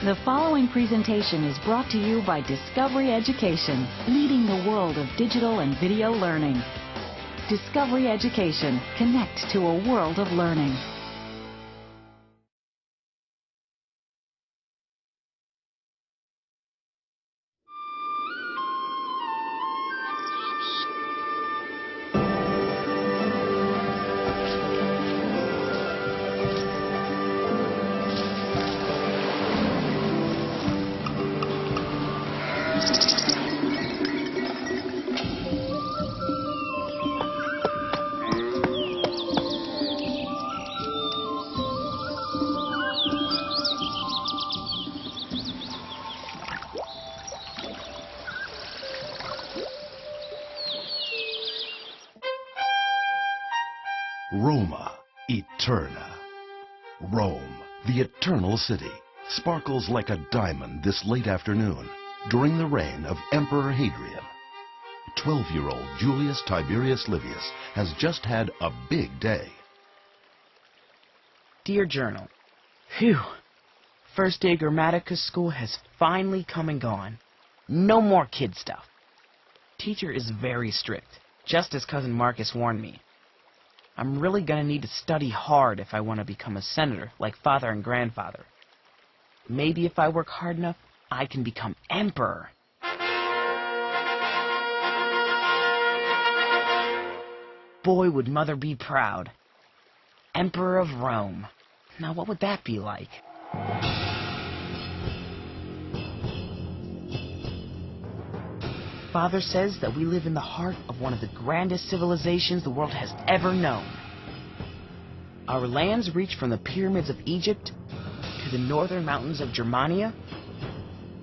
The following presentation is brought to you by Discovery Education, leading the world of digital and video learning. Discovery Education, connect to a world of learning. Roma Eterna. Rome, the eternal city, sparkles like a diamond this late afternoon during the reign of Emperor Hadrian. 12-year-old Julius Tiberius Livius has just had a big day. Dear Journal, phew, first day Grammaticus school has finally come and gone. No more kid stuff. Teacher is very strict, just as cousin Marcus warned me. I'm really gonna need to study hard if I want to become a senator like father and grandfather. Maybe if I work hard enough, I can become emperor. Boy, would mother be proud. Emperor of Rome. Now what would that be like? Father says that we live in the heart of one of the grandest civilizations the world has ever known. Our lands reach from the pyramids of Egypt to the northern mountains of Germania,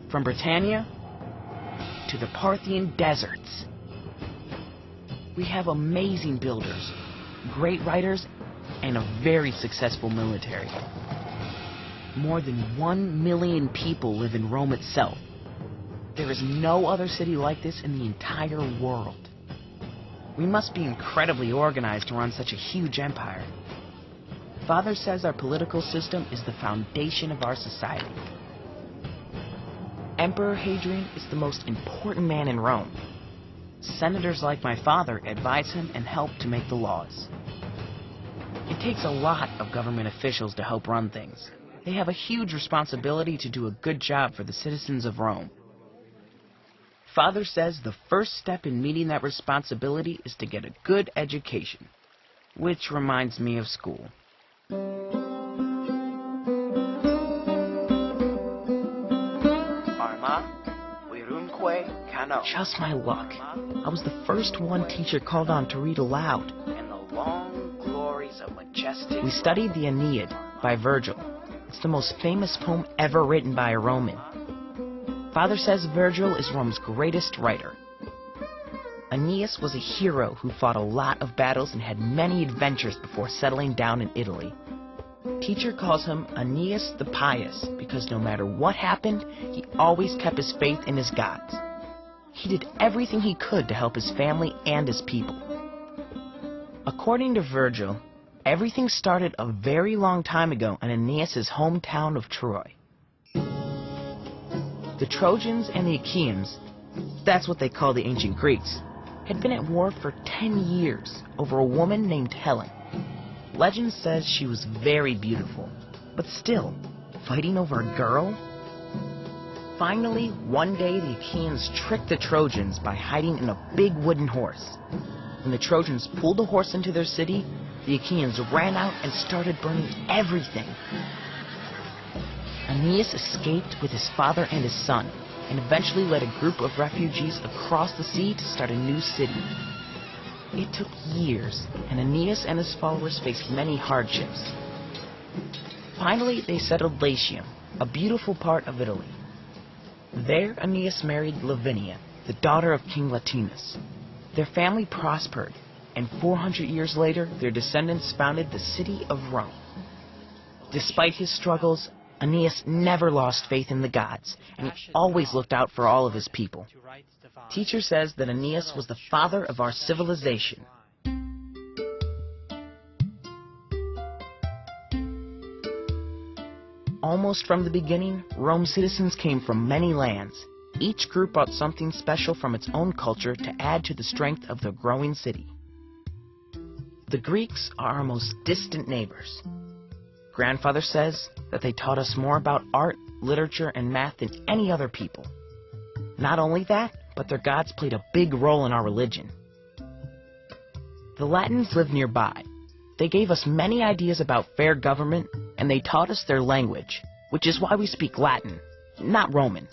from Britannia to the Parthian deserts. We have amazing builders, great writers, and a very successful military. More than 1 million people live in Rome itself. There is no other city like this in the entire world. We must be incredibly organized to run such a huge empire. Father says our political system is the foundation of our society. Emperor Hadrian is the most important man in Rome. Senators like my father advise him and help to make the laws. It takes a lot of government officials to help run things. They have a huge responsibility to do a good job for the citizens of Rome. Father says the first step in meeting that responsibility is to get a good education. Which reminds me of school. Just my luck. I was the first one teacher called on to read aloud. And the long glories of majestic... We studied the Aeneid by Virgil. It's the most famous poem ever written by a Roman. Father says Virgil is Rome's greatest writer. Aeneas was a hero who fought a lot of battles and had many adventures before settling down in Italy. Teacher calls him Aeneas the Pious because no matter what happened, he always kept his faith in his gods. He did everything he could to help his family and his people. According to Virgil, everything started a very long time ago in Aeneas' hometown of Troy. The Trojans and the Achaeans, that's what they call the ancient Greeks, had been at war for 10 years over a woman named Helen. Legend says she was very beautiful, but still, fighting over a girl? Finally, one day the Achaeans tricked the Trojans by hiding in a big wooden horse. When the Trojans pulled the horse into their city, the Achaeans ran out and started burning everything. Aeneas escaped with his father and his son, and eventually led a group of refugees across the sea to start a new city. It took years, and Aeneas and his followers faced many hardships. Finally, they settled Latium, a beautiful part of Italy. There, Aeneas married Lavinia, the daughter of King Latinus. Their family prospered, and 400 years later, their descendants founded the city of Rome. Despite his struggles, Aeneas never lost faith in the gods, and he always looked out for all of his people. Teacher says that Aeneas was the father of our civilization. Almost from the beginning, Rome's citizens came from many lands. Each group brought something special from its own culture to add to the strength of the growing city. The Greeks are our most distant neighbors. Grandfather says that they taught us more about art, literature, and math than any other people. Not only that, but their gods played a big role in our religion. The Latins lived nearby. They gave us many ideas about fair government, and they taught us their language, which is why we speak Latin, not Roman.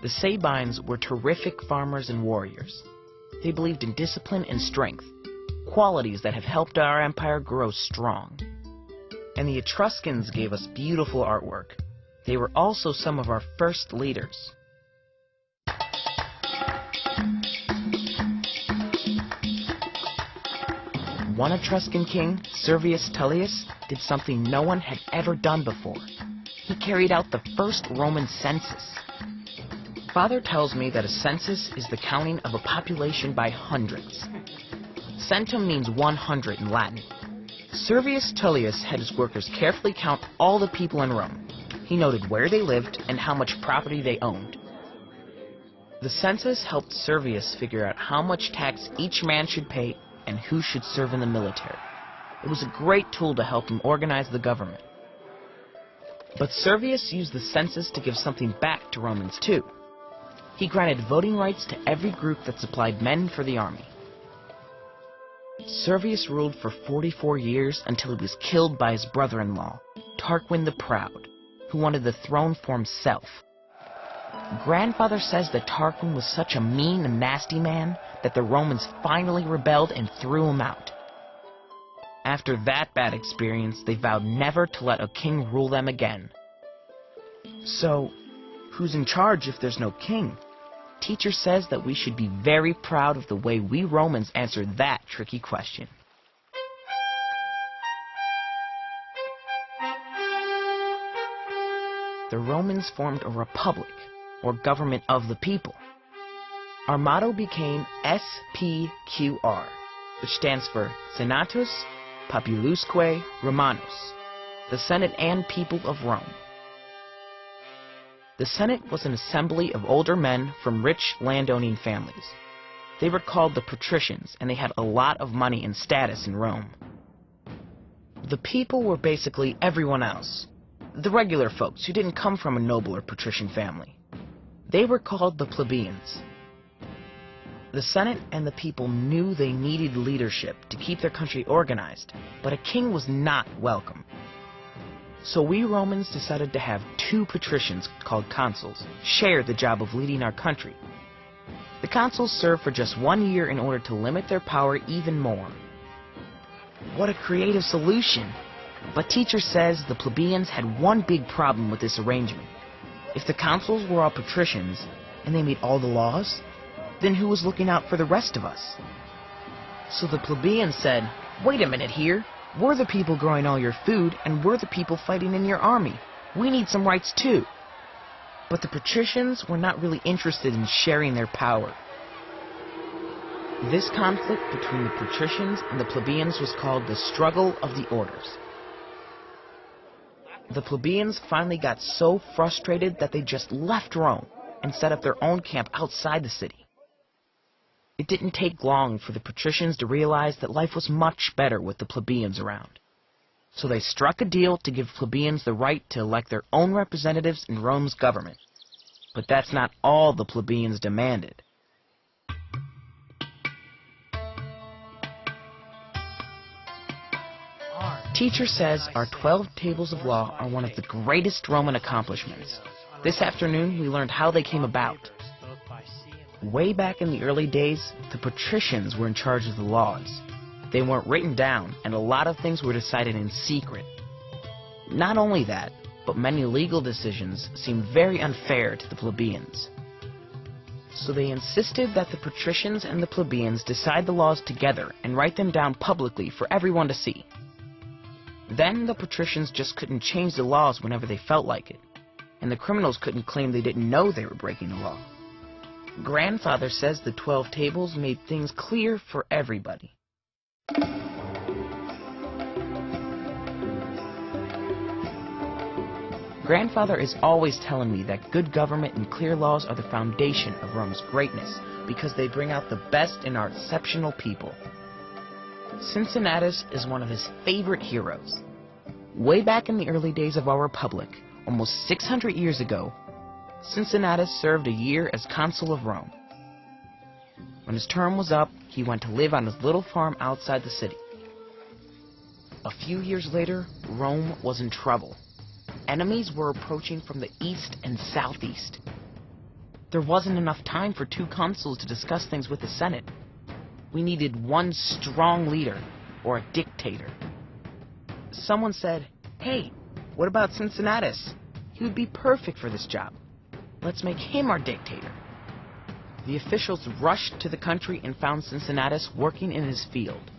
The Sabines were terrific farmers and warriors. They believed in discipline and strength, qualities that have helped our empire grow strong. And the Etruscans gave us beautiful artwork. They were also some of our first leaders. One Etruscan king, Servius Tullius, did something no one had ever done before. He carried out the first Roman census. Father tells me that a census is the counting of a population by hundreds. Centum means 100 in Latin. Servius Tullius had his workers carefully count all the people in Rome. He noted where they lived and how much property they owned. The census helped Servius figure out how much tax each man should pay and who should serve in the military. It was a great tool to help him organize the government. But Servius used the census to give something back to Romans too. He granted voting rights to every group that supplied men for the army. Servius ruled for 44 years until he was killed by his brother-in-law, Tarquin the Proud, who wanted the throne for himself. Grandfather says that Tarquin was such a mean and nasty man that the Romans finally rebelled and threw him out. After that bad experience, they vowed never to let a king rule them again. So, who's in charge if there's no king? Teacher says that we should be very proud of the way we Romans answered that tricky question. The Romans formed a republic, or government of the people. Our motto became SPQR, which stands for Senatus Populusque Romanus, the Senate and people of Rome. The Senate was an assembly of older men from rich landowning families. They were called the patricians, and they had a lot of money and status in Rome. The people were basically everyone else, the regular folks who didn't come from a noble or patrician family. They were called the plebeians. The Senate and the people knew they needed leadership to keep their country organized, but a king was not welcome. So we Romans decided to have two patricians, called consuls, share the job of leading our country. The consuls served for just 1 year in order to limit their power even more. What a creative solution! But teacher says the plebeians had one big problem with this arrangement. If the consuls were all patricians, and they made all the laws, then who was looking out for the rest of us? So the plebeians said, "Wait a minute here. We're the people growing all your food, and we're the people fighting in your army. We need some rights too." But the patricians were not really interested in sharing their power. This conflict between the patricians and the plebeians was called the struggle of the orders. The plebeians finally got so frustrated that they just left Rome and set up their own camp outside the city. It didn't take long for the patricians to realize that life was much better with the plebeians around. So they struck a deal to give plebeians the right to elect their own representatives in Rome's government. But that's not all the plebeians demanded. Teacher says our 12 tables of law are one of the greatest Roman accomplishments. This afternoon we learned how they came about. Way back in the early days, the patricians were in charge of the laws. They weren't written down, and a lot of things were decided in secret. Not only that, but many legal decisions seemed very unfair to the plebeians. So they insisted that the patricians and the plebeians decide the laws together and write them down publicly for everyone to see. Then the patricians just couldn't change the laws whenever they felt like it, and the criminals couldn't claim they didn't know they were breaking the law. Grandfather says the 12 tables made things clear for everybody. Grandfather is always telling me that good government and clear laws are the foundation of Rome's greatness because they bring out the best in our exceptional people. Cincinnatus is one of his favorite heroes. Way back in the early days of our republic, almost 600 years ago, Cincinnatus served a year as consul of Rome. When his term was up, he went to live on his little farm outside the city. A few years later, Rome was in trouble. Enemies were approaching from the east and southeast. There wasn't enough time for two consuls to discuss things with the Senate. We needed one strong leader, or a dictator. Someone said, "Hey, what about Cincinnatus? He would be perfect for this job. Let's make him our dictator." The officials rushed to the country and found Cincinnatus working in his field.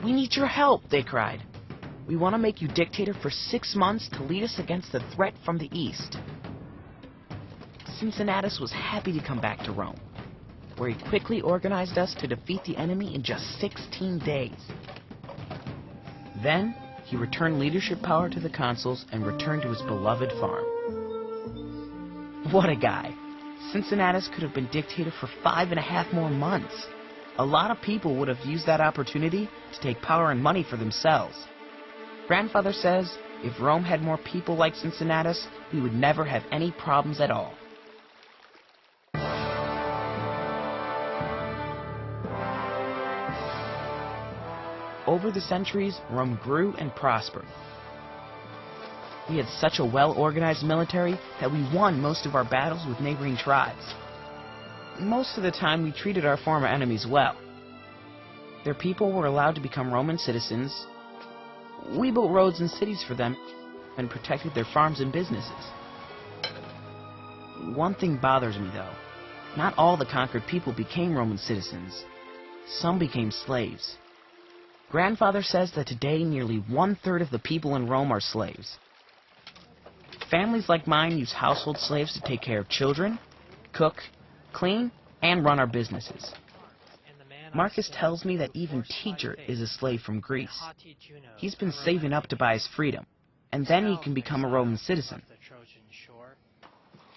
"We need your help," they cried. "We want to make you dictator for 6 months to lead us against the threat from the east." Cincinnatus was happy to come back to Rome, where he quickly organized us to defeat the enemy in just 16 days. Then, he returned leadership power to the consuls and returned to his beloved farm. What a guy! Cincinnatus could have been dictator for 5.5 more months. A lot of people would have used that opportunity to take power and money for themselves. Grandfather says, if Rome had more people like Cincinnatus, we would never have any problems at all. Over the centuries, Rome grew and prospered. We had such a well-organized military that we won most of our battles with neighboring tribes. Most of the time, we treated our former enemies well. Their people were allowed to become Roman citizens. We built roads and cities for them and protected their farms and businesses. One thing bothers me, though. Not all the conquered people became Roman citizens. Some became slaves. Grandfather says that today nearly 1/3 of the people in Rome are slaves. Families like mine use household slaves to take care of children, cook, clean, and run our businesses. Marcus tells me that even Teacher is a slave from Greece. He's been saving up to buy his freedom, and then he can become a Roman citizen.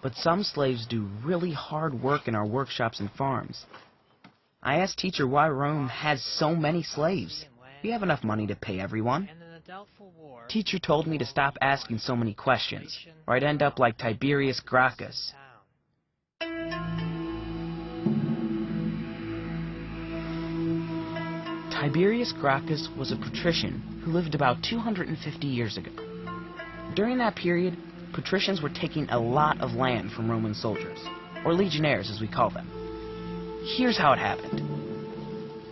But some slaves do really hard work in our workshops and farms. I asked Teacher why Rome has so many slaves. We have enough money to pay everyone. Teacher told me to stop asking so many questions, or I'd end up like Tiberius Gracchus. Tiberius Gracchus was a patrician who lived about 250 years ago. During that period, patricians were taking a lot of land from Roman soldiers, or legionnaires as we call them. Here's how it happened.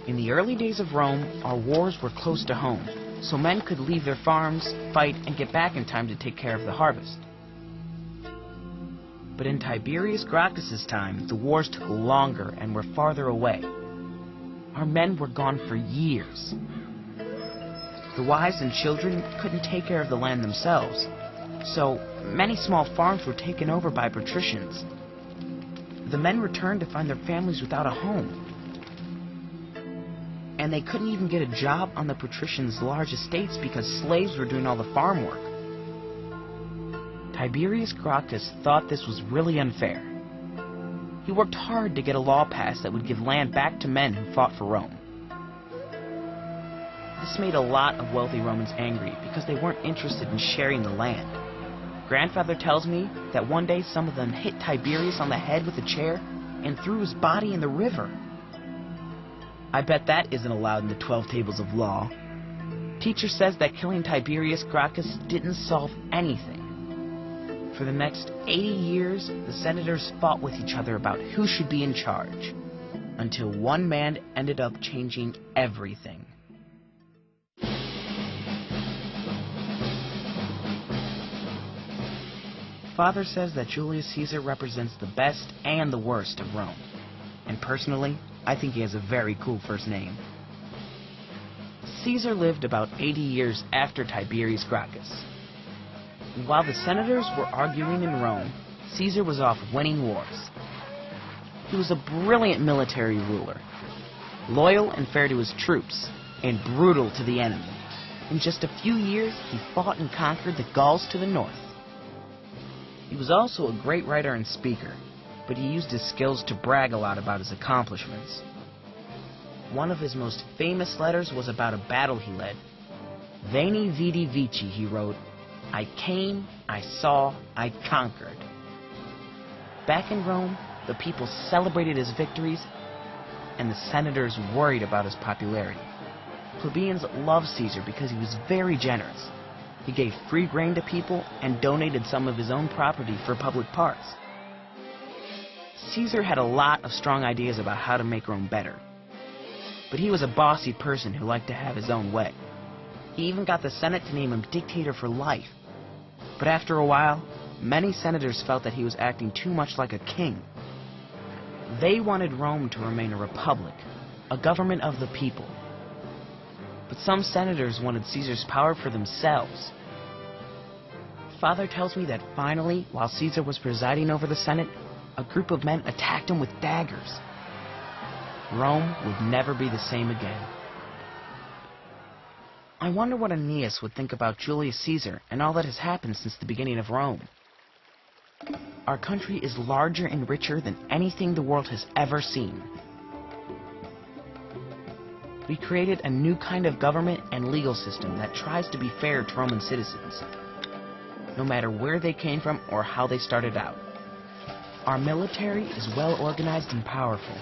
In the early days of Rome, our wars were close to home, so men could leave their farms, fight, and get back in time to take care of the harvest. But in Tiberius Gracchus' time, the wars took longer and were farther away. Our men were gone for years. The wives and children couldn't take care of the land themselves, so many small farms were taken over by patricians. The men returned to find their families without a home. And they couldn't even get a job on the patricians' large estates because slaves were doing all the farm work. Tiberius Gracchus thought this was really unfair. He worked hard to get a law passed that would give land back to men who fought for Rome. This made a lot of wealthy Romans angry because they weren't interested in sharing the land. Grandfather tells me that one day some of them hit Tiberius on the head with a chair and threw his body in the river. I bet that isn't allowed in the 12 tables of law. Teacher says that killing Tiberius Gracchus didn't solve anything. For the next 80 years, the senators fought with each other about who should be in charge, until one man ended up changing everything. Father says that Julius Caesar represents the best and the worst of Rome. And personally, I think he has a very cool first name. Caesar lived about 80 years after Tiberius Gracchus. While the senators were arguing in Rome, Caesar was off winning wars. He was a brilliant military ruler, loyal and fair to his troops, and brutal to the enemy. In just a few years, he fought and conquered the Gauls to the north, He was also a great writer and speaker, but he used his skills to brag a lot about his accomplishments. One of his most famous letters was about a battle he led. Veni Vidi Vici, he wrote, "I came, I saw, I conquered." Back in Rome, the people celebrated his victories, and the senators worried about his popularity. Plebeians loved Caesar because he was very generous. He gave free grain to people and donated some of his own property for public parks. Caesar had a lot of strong ideas about how to make Rome better. But he was a bossy person who liked to have his own way. He even got the Senate to name him dictator for life. But after a while, many senators felt that he was acting too much like a king. They wanted Rome to remain a republic, a government of the people. But some senators wanted Caesar's power for themselves. Father tells me that finally, while Caesar was presiding over the Senate, a group of men attacked him with daggers. Rome would never be the same again. I wonder what Aeneas would think about Julius Caesar and all that has happened since the beginning of Rome. Our country is larger and richer than anything the world has ever seen. We created a new kind of government and legal system that tries to be fair to Roman citizens, no matter where they came from or how they started out. Our military is well organized and powerful.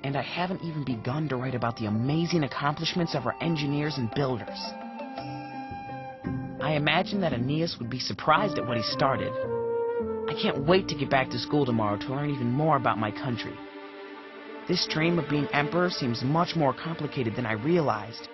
And I haven't even begun to write about the amazing accomplishments of our engineers and builders. I imagine that Aeneas would be surprised at what he started. I can't wait to get back to school tomorrow to learn even more about my country. This dream of being emperor seems much more complicated than I realized.